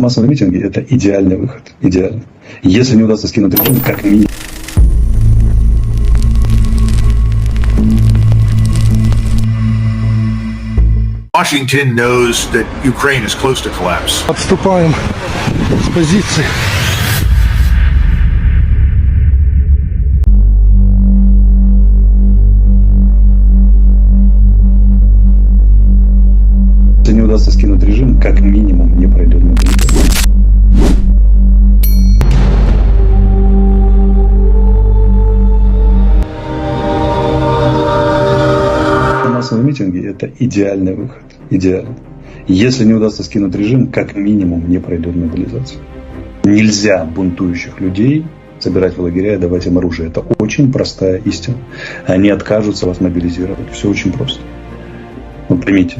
массовые митинги – это идеальный выход. Идеально. Если не удастся скинуть режим, как минимум. Washington knows that Ukraine is close to collapse. Отступаем с позиции. Если не удастся скинуть режим, как минимум не пройдет мобилизацию. Массовые митинги – это идеальный выход. Идеально. Если не удастся скинуть режим, как минимум не пройдет мобилизацию. Нельзя бунтующих людей собирать в лагеря и давать им оружие. Это очень простая истина. Они откажутся вас мобилизировать. Все очень просто. Вот поймите.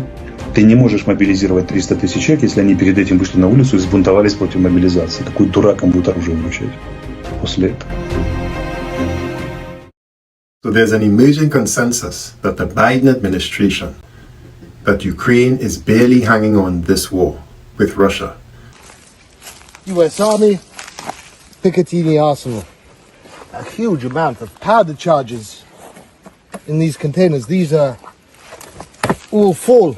Ты не можешь мобилизировать 300 тысяч человек, если они перед этим вышли на улицу и сбунтовались против мобилизации. Какой дурак им будет оружие вручать после этого? So there's an emerging consensus that the Biden administration, that Ukraine is barely hanging on this war with Russia. US Army, Picatinny Arsenal. A huge amount of powder charges in these containers. These are all full.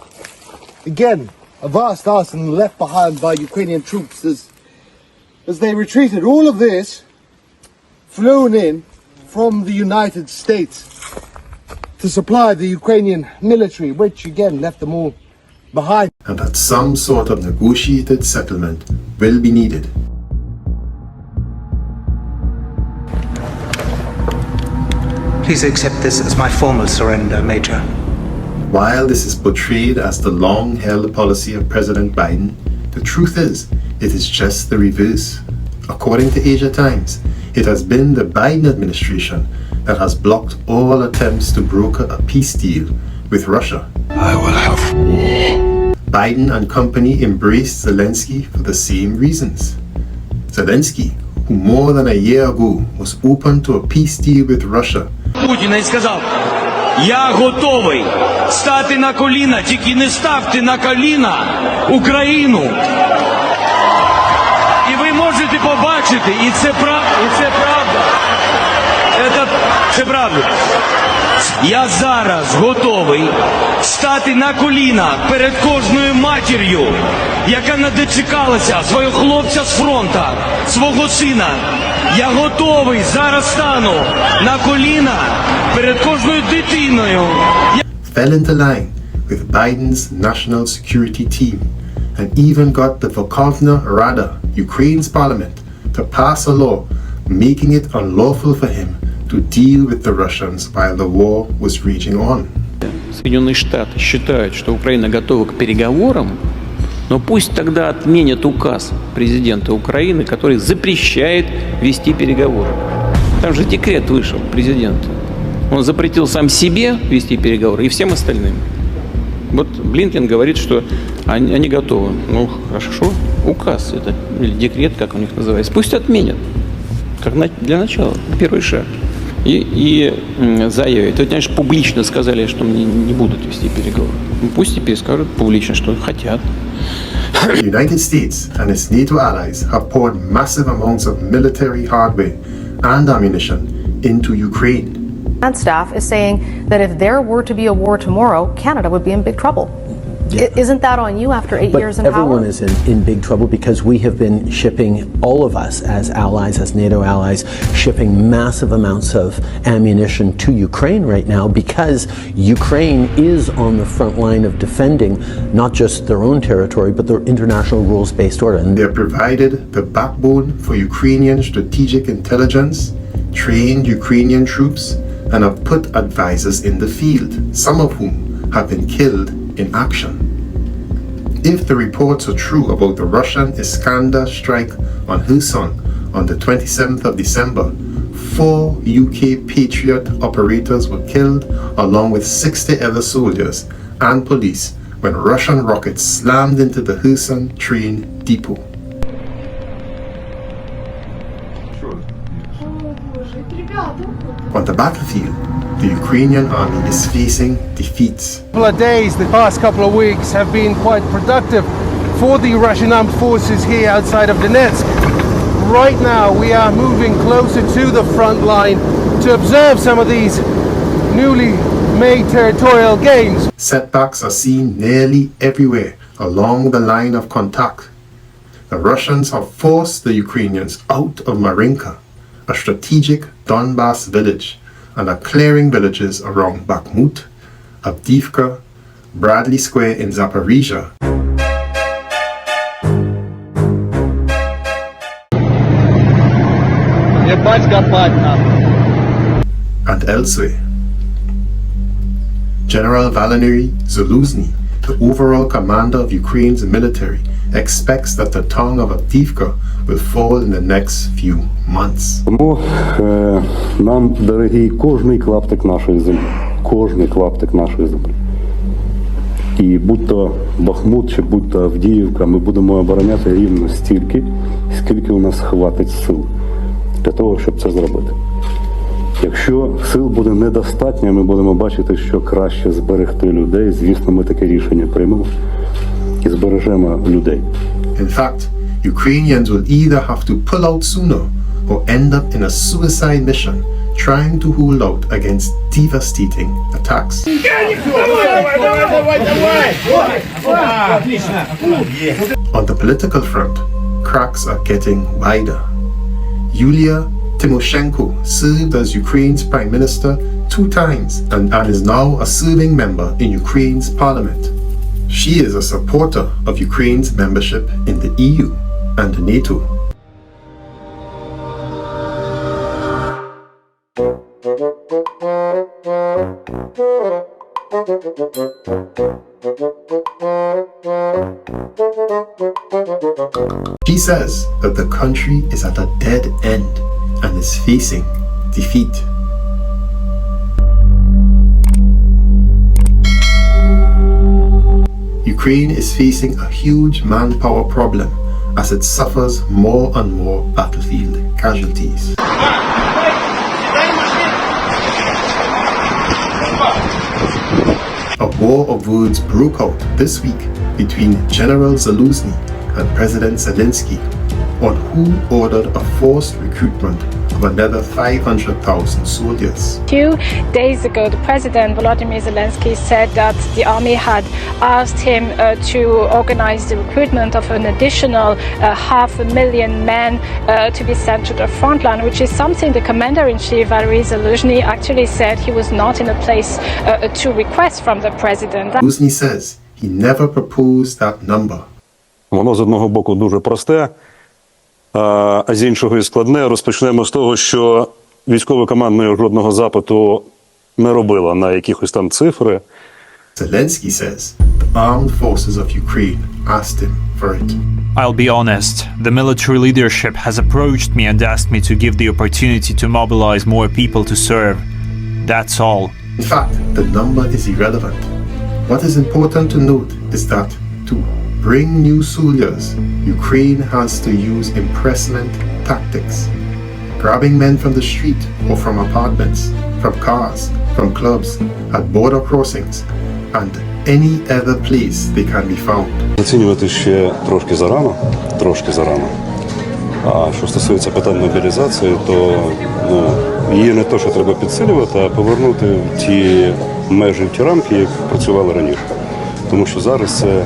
Again, a vast arsenal left behind by Ukrainian troops as they retreated. All of this flown in from the United States to supply the Ukrainian military, which again left them all behind. And that some sort of negotiated settlement will be needed. Please accept this as my formal surrender, Major. While this is portrayed as the long-held policy of President Biden, the truth is, it is just the reverse. According to Asia Times, it has been the Biden administration that has blocked all attempts to broker a peace deal with Russia. I will have war. Biden and company embraced Zelensky for the same reasons. Zelensky, who more than a year ago was open to a peace deal with Russia, Путіна і сказав: "Я готовий стати на коліна, тільки не ставте на коліна Україну". І ви можете побачити, і це правда. Це правда. Я зараз готовий стати на коліна перед кожною матір'ю, яка не дочекалася свого хлопця з фронту, свого сина. Я готовий зараз стану на коліна перед кожною дитиною. fell into line with Biden's national security team and even got the Verkhovna Rada, Ukraine's parliament, to pass a law making it unlawful for him to deal with the Russians while the war was raging on. Соединенные Штаты считают, что Украина готова к переговорам, но пусть тогда отменят указ президента Украины, который запрещает вести переговоры. Там же декрет вышел президента. Он запретил сам себе вести переговоры и всем остальным. Вот Блинкен говорит, что они готовы. Ну, хорошо, указ это, или декрет, как у них называется, пусть отменят. Как для начала, первый шаг. И заявят. Вот, конечно, публично сказали, что не будут вести переговоры. Ну, пусть теперь скажут публично, что хотят. The United States and its NATO allies have poured massive amounts of military hardware and ammunition into Ukraine. And staff is saying that if there were to be a war tomorrow, Canada would be in big trouble. Yeah. Isn't that on you after 8 years in power? Everyone is in big trouble because we have been shipping, all of us as allies, as NATO allies, shipping massive amounts of ammunition to Ukraine right now because Ukraine is on the front line of defending not just their own territory but their international rules-based order. They have provided the backbone for Ukrainian strategic intelligence, trained Ukrainian troops, and have put advisors in the field, some of whom have been killed in action. If the reports are true about the Russian Iskander strike on Kherson on the 27th of December, 4 UK Patriot operators were killed along with 60 other soldiers and police when Russian rockets slammed into the Kherson train depot. On the battlefield, the Ukrainian army is facing defeats. The past couple of weeks have been quite productive for the Russian armed forces here outside of Donetsk. Right now we are moving closer to the front line to observe some of these newly made territorial gains. Setbacks are seen nearly everywhere along the line of contact. The Russians have forced the Ukrainians out of Marinka, a strategic Donbas village, and are clearing villages around Bakhmut, Avdiivka, Bradley Square in Zaporizhia, and elsewhere. General Valery Zelensky, the overall commander of Ukraine's military, expects that the town of Avdiivka will fall in the next few months. Тому нам дорогий кожний клаптик нашої землі. Кожний клаптик нашої землі. І будь-то Бахмут чи будь-то Авдіївка, ми будемо обороняти рівно стільки, скільки у нас хватить сил для того, щоб це зробити. Якщо сил буде недостатньо, ми будемо бачити, що краще зберегти людей. Звісно, ми таке рішення приймемо і збережемо людей. In fact, Ukrainians will either have to pull out sooner or end up in a suicide mission trying to hold out against devastating attacks. On the political front, cracks are getting wider. Yulia Tymoshenko served as Ukraine's prime minister 2 times and is now a serving member in Ukraine's parliament. She is a supporter of Ukraine's membership in the EU and NATO. She says that the country is at a dead end and is facing defeat. Ukraine is facing a huge manpower problem as it suffers more and more battlefield casualties. A war of words broke out this week between General Zelensky and President Zelensky on who ordered a forced recruitment of another 500,000 soldiers. 2 days ago, the President Volodymyr Zelensky said that the army had asked him to organize the recruitment of an additional 500,000 men to be sent to the front line, which is something the Commander-in-Chief Valery Zelensky actually said he was not in a place to request from the President. Zelensky says he never proposed that number. Воно з одного боку дуже просте, а з іншого і складне. Розпочнемо з того, що військове командування жодного запиту не робило на якихось там цифри. Zelensky says the armed forces of Ukraine asked him for it. I'll be honest, the military leadership has approached me and asked me to give the opportunity to mobilize more people to serve. That's all. In fact, the number is irrelevant. What is important to note is that to bring new soldiers, Ukraine has to use impressment tactics, grabbing men from the street or from apartments, from cars, from clubs, at border crossings, and any other place they can be found. Оцінювати ще трошки зарано. А що стосується питань мобілізації, то її не то, що треба підсилювати, а повернути в ті межі, в ті рамки, як працювали раніше. Тому що зараз це,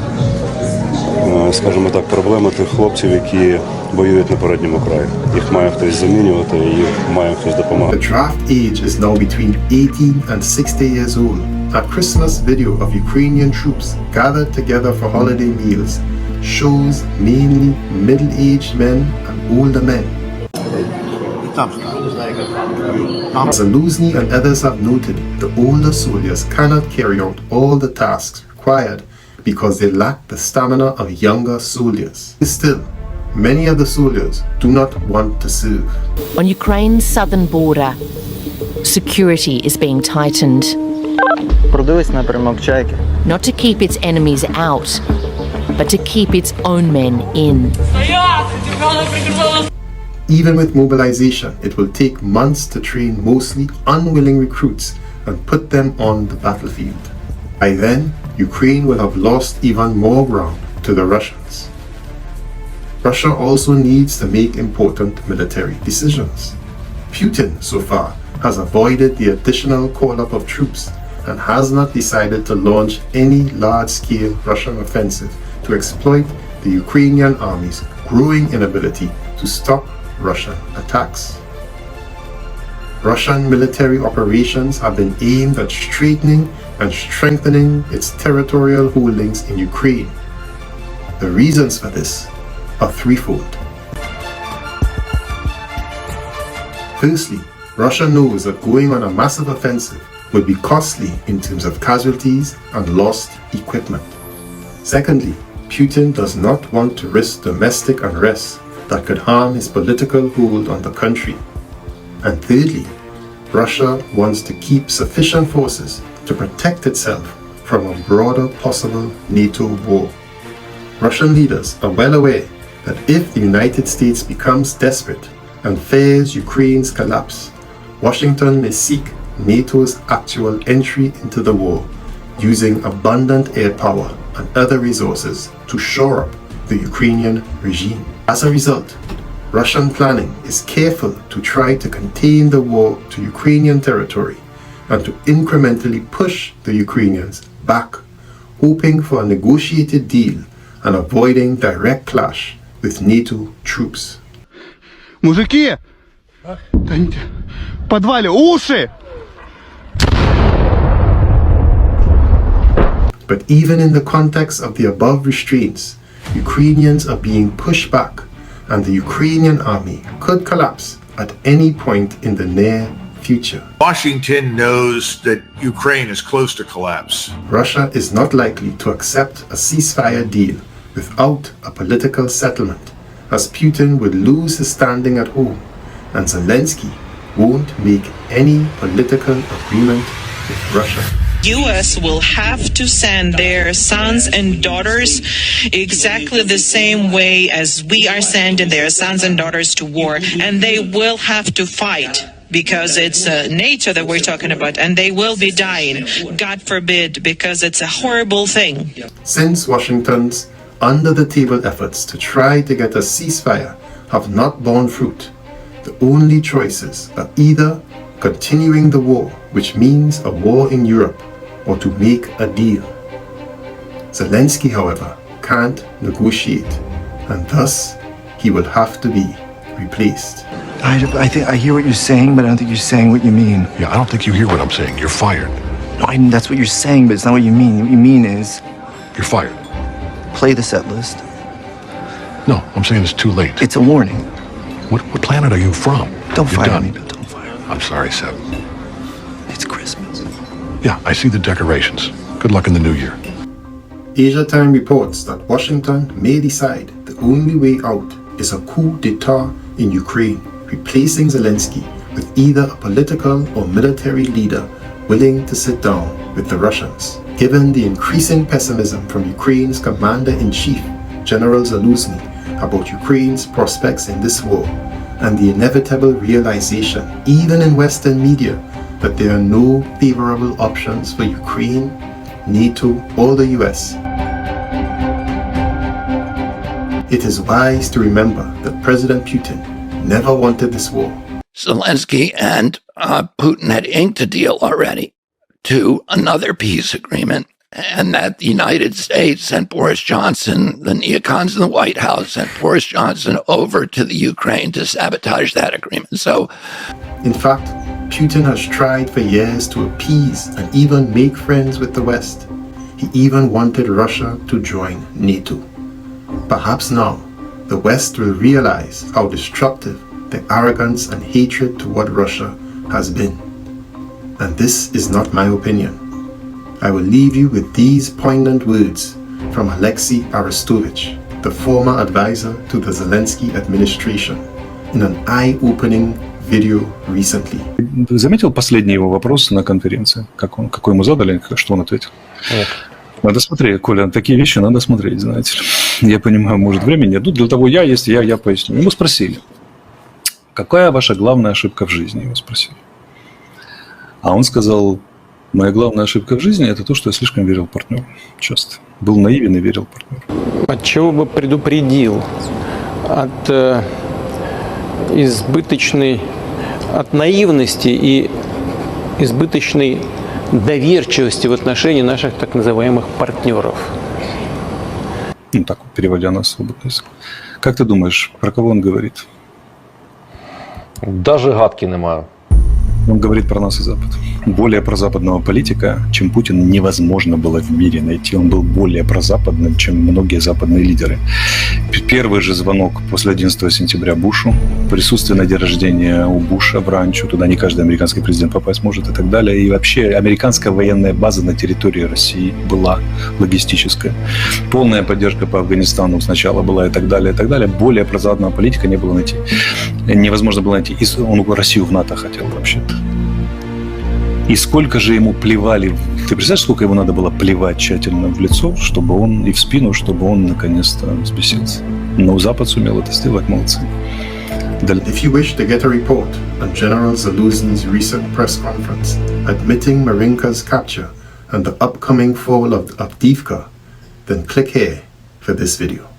скажімо так, проблема тих хлопців, які воюють на передньому краї. Їх має хтось замінювати, їх має хтось допомагати. The draft age is now between 18 and 60 years old. A Christmas video of Ukrainian troops gathered together for holiday meals shows mainly middle-aged men and older men. Zelensky and others have noted the older soldiers cannot carry out all the tasks required because they lack the stamina of younger soldiers. Still, many of the soldiers do not want to serve. On Ukraine's southern border, security is being tightened. Not to keep its enemies out, but to keep its own men in. Even with mobilization, it will take months to train mostly unwilling recruits and put them on the battlefield. By then, Ukraine will have lost even more ground to the Russians. Russia also needs to make important military decisions. Putin, so far, has avoided the additional call-up of troops and has not decided to launch any large-scale Russian offensive to exploit the Ukrainian army's growing inability to stop Russian attacks. Russian military operations have been aimed at straightening and strengthening its territorial holdings in Ukraine. The reasons for this are threefold. Firstly, Russia knows that going on a massive offensive would be costly in terms of casualties and lost equipment. Secondly, Putin does not want to risk domestic unrest that could harm his political hold on the country. And thirdly, Russia wants to keep sufficient forces to protect itself from a broader possible NATO war. Russian leaders are well aware that if the United States becomes desperate and fears Ukraine's collapse, Washington may seek NATO's actual entry into the war, using abundant air power and other resources to shore up the Ukrainian regime. As a result, Russian planning is careful to try to contain the war to Ukrainian territory and to incrementally push the Ukrainians back, hoping for a negotiated deal and avoiding direct clash with NATO troops. Мужики! В подвале уши! But even in the context of the above restraints, Ukrainians are being pushed back and the Ukrainian army could collapse at any point in the near future. Washington knows that Ukraine is close to collapse. Russia is not likely to accept a ceasefire deal without a political settlement, as Putin would lose his standing at home and Zelensky won't make any political agreement with Russia. U.S. will have to send their sons and daughters exactly the same way as we are sending their sons and daughters to war, and they will have to fight because it's NATO that we're talking about, and they will be dying, God forbid, because it's a horrible thing. Since Washington's under-the-table efforts to try to get a ceasefire have not borne fruit, the only choices are either continuing the war, which means a war in Europe, or to make a deal. Zelensky, however, can't negotiate, and thus he will have to be replaced. I think I hear what you're saying, but I don't think you're saying what you mean. Yeah, I don't think you hear what I'm saying. You're fired. No, that's what you're saying, but it's not what you mean. What you mean is... You're fired. Play the set list. No, I'm saying it's too late. It's a warning. What planet are you from? Don't You're fire done. me, Bill. Don't fire me. I'm sorry, Seb. It's Christmas. Yeah, I see the decorations. Good luck in the new year. Asia Times reports that Washington may decide the only way out is a coup d'etat in Ukraine, replacing Zelensky with either a political or military leader willing to sit down with the Russians. Given the increasing pessimism from Ukraine's Commander-in-Chief, General Zelensky, about Ukraine's prospects in this war, and the inevitable realization, even in Western media, that there are no favorable options for Ukraine, NATO, or the US, it is wise to remember that President Putin never wanted this war. Zelensky and Putin had inked a deal already to another peace agreement, and that the United States and Boris Johnson, the neocons in the White House, sent Boris Johnson over to the Ukraine to sabotage that agreement. So, in fact, Putin has tried for years to appease and even make friends with the West. He even wanted Russia to join NATO. Perhaps now, the West will realize how destructive the arrogance and hatred toward Russia has been. And this is not my opinion. I will leave you with these poignant words from Alexei Arestovych, the former advisor to the Zelensky administration, in an eye-opening video recently. Заметил последний его вопрос на конференции? Какой ему задали, что он ответил? Нет. Надо смотреть, Коля, такие вещи надо смотреть, знаете ли. Я понимаю, может, времени нет. Для того я поясню. Ему спросили, какая ваша главная ошибка в жизни? Его спросили. А он сказал, моя главная ошибка в жизни – это то, что я слишком верил партнеру. Часто. Был наивен и верил партнеру. От чего бы предупредил? От от наивности и избыточной доверчивости в отношении наших так называемых партнеров. Ну, так вот, переводя на свободный язык. Как ты думаешь, про кого он говорит? Даже гадки не маю. Он говорит про нас и Запад. Более прозападного политика, чем Путин, невозможно было в мире найти. Он был более прозападным, чем многие западные лидеры. Первый же звонок после 11 сентября Бушу, присутствие на день рождения у Буша в ранчо, туда не каждый американский президент попасть может и так далее. И вообще американская военная база на территории России была логистическая. Полная поддержка по Афганистану сначала была и так далее, и так далее. Более прозападного политика не было найти. Невозможно было найти. Он Россию в НАТО хотел вообще-то. И сколько же ему плевали... Ты представляешь, сколько ему надо было плевать тщательно в лицо, чтобы он... и в спину, чтобы он наконец-то взбесился. Но Запад сумел это сделать, молодцы. If you wish to get a report on General Zaluzin's recent press conference admitting Marinka's capture and the upcoming fall of Avdiivka, then click here for this video.